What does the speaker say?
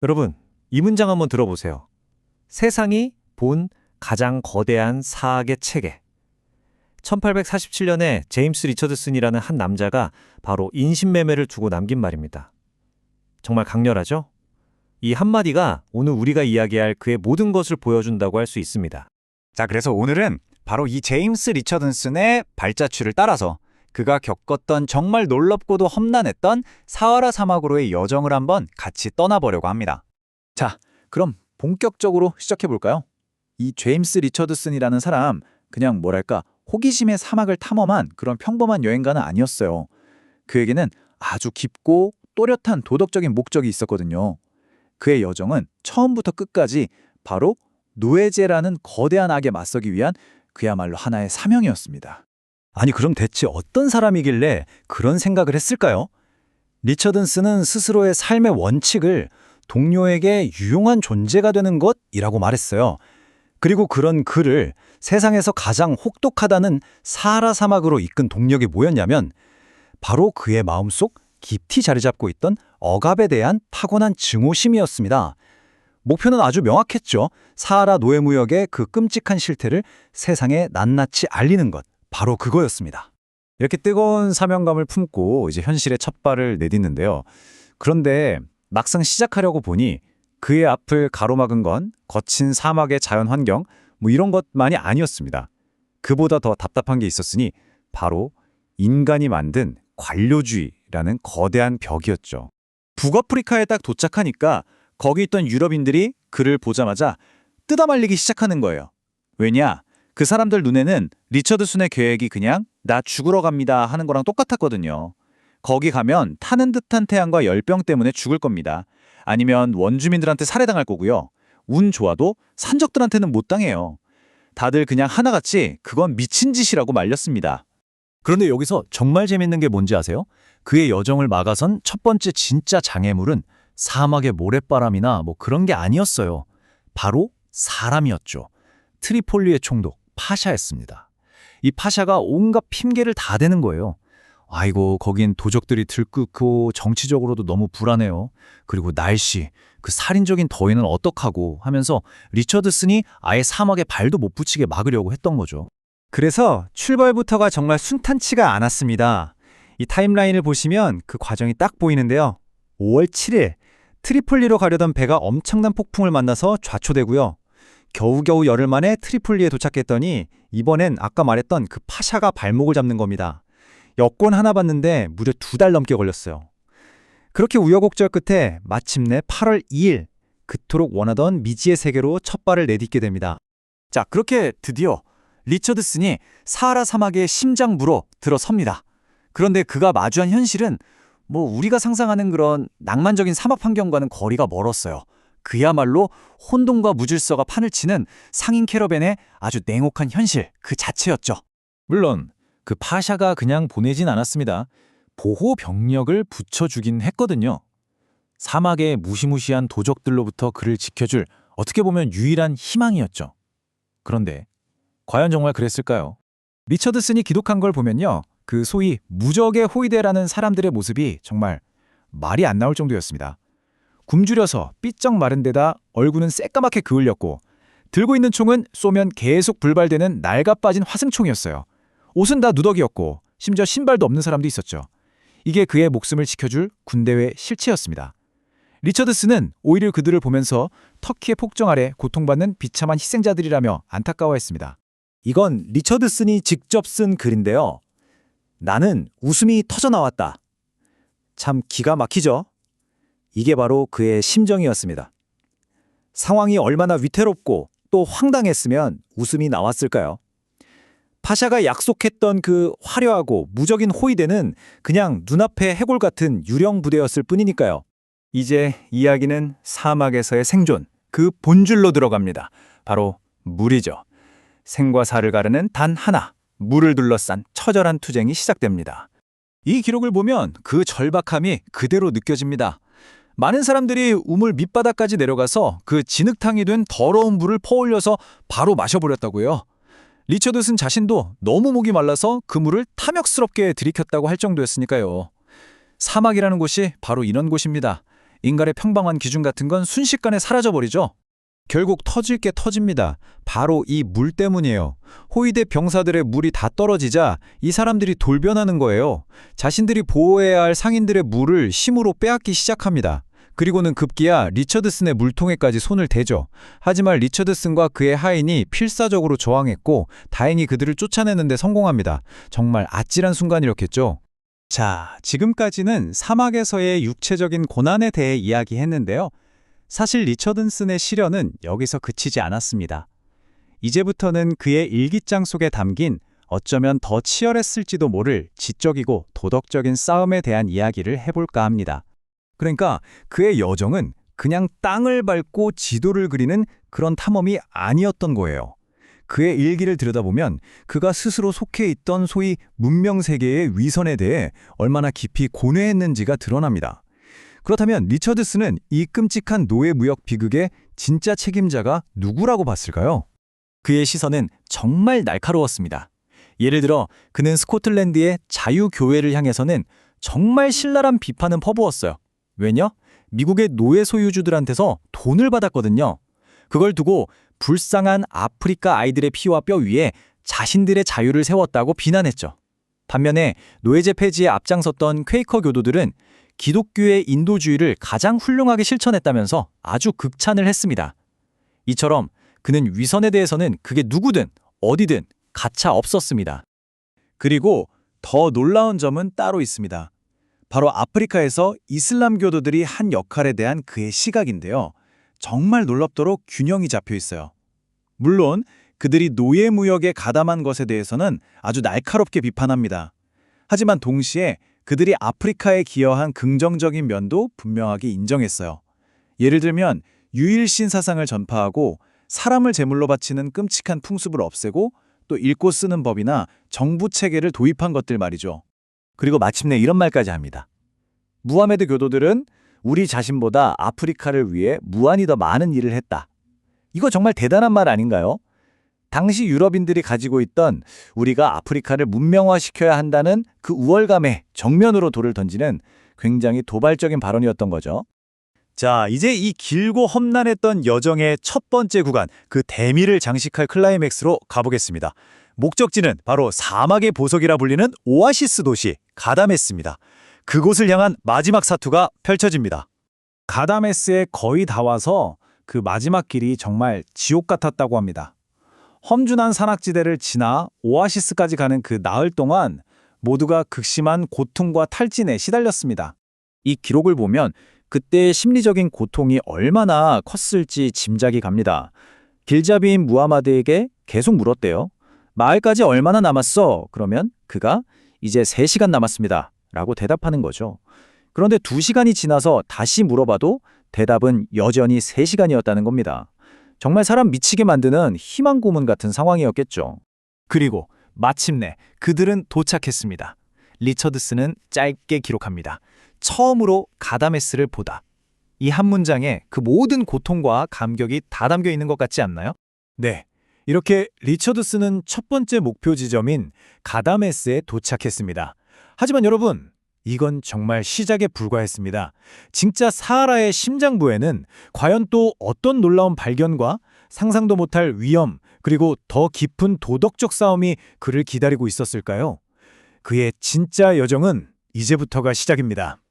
여러분, 이 문장 한번 들어보세요. 세상이 본 가장 거대한 사악의 체계. 1847년에 제임스 리처드슨이라는 한 남자가 바로 인신매매를 두고 남긴 말입니다. 정말 강렬하죠? 이 한마디가 오늘 우리가 이야기할 그의 모든 것을 보여준다고 할 수 있습니다. 자, 그래서 오늘은 바로 이 제임스 리처드슨의 발자취를 따라서 그가 겪었던 정말 놀랍고도 험난했던 사하라 사막으로의 여정을 한번 같이 떠나보려고 합니다. 자, 그럼 본격적으로 시작해볼까요? 이 제임스 리처드슨이라는 사람, 그냥 뭐랄까 호기심의 사막을 탐험한 그런 평범한 여행가는 아니었어요. 그에게는 아주 깊고 또렷한 도덕적인 목적이 있었거든요. 그의 여정은 처음부터 끝까지 바로 노예제라는 거대한 악에 맞서기 위한 그야말로 하나의 사명이었습니다. 아니 그럼 대체 어떤 사람이길래 그런 생각을 했을까요? 리처드슨은 스스로의 삶의 원칙을 동료에게 유용한 존재가 되는 것이라고 말했어요. 그리고 그런 그를 세상에서 가장 혹독하다는 사하라 사막으로 이끈 동력이 뭐였냐면 바로 그의 마음속 깊이 자리 잡고 있던 억압에 대한 타고난 증오심이었습니다. 목표는 아주 명확했죠. 사하라 노예무역의 그 끔찍한 실태를 세상에 낱낱이 알리는 것. 바로 그거였습니다. 이렇게 뜨거운 사명감을 품고 이제 현실에 첫 발을 내딛는데요. 그런데 막상 시작하려고 보니 그의 앞을 가로막은 건 거친 사막의 자연 환경, 이런 것만이 아니었습니다. 그보다 더 답답한 게 있었으니 바로 인간이 만든 관료주의라는 거대한 벽이었죠. 북아프리카에 딱 도착하니까 거기 있던 유럽인들이 그를 보자마자 뜯어말리기 시작하는 거예요. 왜냐? 그 사람들 눈에는 리처드슨의 계획이 그냥 나 죽으러 갑니다 하는 거랑 똑같았거든요. 거기 가면 타는 듯한 태양과 열병 때문에 죽을 겁니다. 아니면 원주민들한테 살해당할 거고요. 운 좋아도 산적들한테는 못 당해요. 다들 그냥 하나같이 그건 미친 짓이라고 말렸습니다. 그런데 여기서 정말 재밌는 게 뭔지 아세요? 그의 여정을 막아선 첫 번째 진짜 장애물은 사막의 모래바람이나 그런 게 아니었어요. 바로 사람이었죠. 트리폴리의 총독 파샤였습니다. 이 파샤가 온갖 핑계를 다 대는 거예요. 아이고 거긴 도적들이 들끓고 정치적으로도 너무 불안해요. 그리고 날씨, 그 살인적인 더위는 어떡하고 하면서 리처드슨이 아예 사막에 발도 못 붙이게 막으려고 했던 거죠. 그래서 출발부터가 정말 순탄치가 않았습니다. 이 타임라인을 보시면 그 과정이 딱 보이는데요. 5월 7일, 트리폴리로 가려던 배가 엄청난 폭풍을 만나서 좌초되고요. 겨우겨우 열흘 만에 트리폴리에 도착했더니 이번엔 아까 말했던 그 파샤가 발목을 잡는 겁니다. 여권 하나 받는데 무려 2달 넘게 걸렸어요. 그렇게 우여곡절 끝에 마침내 8월 2일 그토록 원하던 미지의 세계로 첫 발을 내딛게 됩니다. 자, 그렇게 드디어 리처드슨이 사하라 사막의 심장부로 들어섭니다. 그런데 그가 마주한 현실은 우리가 상상하는 그런 낭만적인 사막 환경과는 거리가 멀었어요. 그야말로 혼돈과 무질서가 판을 치는 상인 캐러밴의 아주 냉혹한 현실 그 자체였죠. 물론 그 파샤가 그냥 보내진 않았습니다. 보호 병력을 붙여주긴 했거든요. 사막의 무시무시한 도적들로부터 그를 지켜줄 어떻게 보면 유일한 희망이었죠. 그런데 과연 정말 그랬을까요? 리처드슨이 기록한 걸 보면요. 그 소위 무적의 호위대라는 사람들의 모습이 정말 말이 안 나올 정도였습니다. 굶주려서 삐쩍 마른 데다 얼굴은 새까맣게 그을렸고 들고 있는 총은 쏘면 계속 불발되는 낡아빠진 화승총이었어요. 옷은 다 누더기였고 심지어 신발도 없는 사람도 있었죠. 이게 그의 목숨을 지켜줄 군대의 실체였습니다. 리처드슨은 오히려 그들을 보면서 터키의 폭정 아래 고통받는 비참한 희생자들이라며 안타까워했습니다. 이건 리처드슨이 직접 쓴 글인데요. 나는 웃음이 터져나왔다. 참 기가 막히죠? 이게 바로 그의 심정이었습니다. 상황이 얼마나 위태롭고 또 황당했으면 웃음이 나왔을까요? 파샤가 약속했던 그 화려하고 무적인 호위대는 그냥 눈앞의 해골 같은 유령 부대였을 뿐이니까요. 이제 이야기는 사막에서의 생존, 그 본줄로 들어갑니다. 바로 물이죠. 생과 사를 가르는 단 하나, 물을 둘러싼 처절한 투쟁이 시작됩니다. 이 기록을 보면 그 절박함이 그대로 느껴집니다. 많은 사람들이 우물 밑바닥까지 내려가서 그 진흙탕이 된 더러운 물을 퍼올려서 바로 마셔버렸다고요. 리처드슨 자신도 너무 목이 말라서 그 물을 탐욕스럽게 들이켰다고 할 정도였으니까요. 사막이라는 곳이 바로 이런 곳입니다. 인간의 평방한 기준 같은 건 순식간에 사라져버리죠. 결국 터질 게 터집니다. 바로 이 물 때문이에요. 호위대 병사들의 물이 다 떨어지자 이 사람들이 돌변하는 거예요. 자신들이 보호해야 할 상인들의 물을 힘으로 빼앗기 시작합니다. 그리고는 급기야 리처드슨의 물통에까지 손을 대죠. 하지만 리처드슨과 그의 하인이 필사적으로 저항했고 다행히 그들을 쫓아내는 데 성공합니다. 정말 아찔한 순간이었겠죠. 자, 지금까지는 사막에서의 육체적인 고난에 대해 이야기했는데요. 사실 리처드슨의 시련은 여기서 그치지 않았습니다. 이제부터는 그의 일기장 속에 담긴 어쩌면 더 치열했을지도 모를 지적이고 도덕적인 싸움에 대한 이야기를 해볼까 합니다. 그러니까 그의 여정은 그냥 땅을 밟고 지도를 그리는 그런 탐험이 아니었던 거예요. 그의 일기를 들여다보면 그가 스스로 속해 있던 소위 문명세계의 위선에 대해 얼마나 깊이 고뇌했는지가 드러납니다. 그렇다면 리처드슨은 이 끔찍한 노예무역 비극의 진짜 책임자가 누구라고 봤을까요? 그의 시선은 정말 날카로웠습니다. 예를 들어 그는 스코틀랜드의 자유교회를 향해서는 정말 신랄한 비판은 퍼부었어요. 왜냐? 미국의 노예 소유주들한테서 돈을 받았거든요. 그걸 두고 불쌍한 아프리카 아이들의 피와 뼈 위에 자신들의 자유를 세웠다고 비난했죠. 반면에 노예제 폐지에 앞장섰던 퀘이커 교도들은 기독교의 인도주의를 가장 훌륭하게 실천했다면서 아주 극찬을 했습니다. 이처럼 그는 위선에 대해서는 그게 누구든 어디든 가차 없었습니다. 그리고 더 놀라운 점은 따로 있습니다. 바로 아프리카에서 이슬람 교도들이 한 역할에 대한 그의 시각인데요. 정말 놀랍도록 균형이 잡혀 있어요. 물론 그들이 노예 무역에 가담한 것에 대해서는 아주 날카롭게 비판합니다. 하지만 동시에 그들이 아프리카에 기여한 긍정적인 면도 분명하게 인정했어요. 예를 들면 유일신 사상을 전파하고 사람을 제물로 바치는 끔찍한 풍습을 없애고 또 읽고 쓰는 법이나 정부 체계를 도입한 것들 말이죠. 그리고 마침내 이런 말까지 합니다. 무하메드 교도들은 우리 자신보다 아프리카를 위해 무한히 더 많은 일을 했다. 이거 정말 대단한 말 아닌가요? 당시 유럽인들이 가지고 있던 우리가 아프리카를 문명화시켜야 한다는 그 우월감에 정면으로 돌을 던지는 굉장히 도발적인 발언이었던 거죠. 자, 이제 이 길고 험난했던 여정의 첫 번째 구간, 그 대미를 장식할 클라이맥스로 가보겠습니다. 목적지는 바로 사막의 보석이라 불리는 오아시스 도시 가다메스입니다. 그곳을 향한 마지막 사투가 펼쳐집니다. 가다메스에 거의 다 와서 그 마지막 길이 정말 지옥 같았다고 합니다. 험준한 산악지대를 지나 오아시스까지 가는 그 나흘 동안 모두가 극심한 고통과 탈진에 시달렸습니다. 이 기록을 보면 그때의 심리적인 고통이 얼마나 컸을지 짐작이 갑니다. 길잡이인 무하마드에게 계속 물었대요. 마을까지 얼마나 남았어? 그러면 그가 이제 3시간 남았습니다. 라고 대답하는 거죠. 그런데 2시간이 지나서 다시 물어봐도 대답은 여전히 3시간이었다는 겁니다. 정말 사람 미치게 만드는 희망 고문 같은 상황이었겠죠. 그리고 마침내 그들은 도착했습니다. 리처드슨은 짧게 기록합니다. 처음으로 가다메스를 보다. 이 한 문장에 그 모든 고통과 감격이 다 담겨 있는 것 같지 않나요? 네, 이렇게 리처드슨은 첫 번째 목표 지점인 가다메스에 도착했습니다. 하지만 여러분, 이건 정말 시작에 불과했습니다. 진짜 사하라의 심장부에는 과연 또 어떤 놀라운 발견과 상상도 못할 위험, 그리고 더 깊은 도덕적 싸움이 그를 기다리고 있었을까요? 그의 진짜 여정은 이제부터가 시작입니다.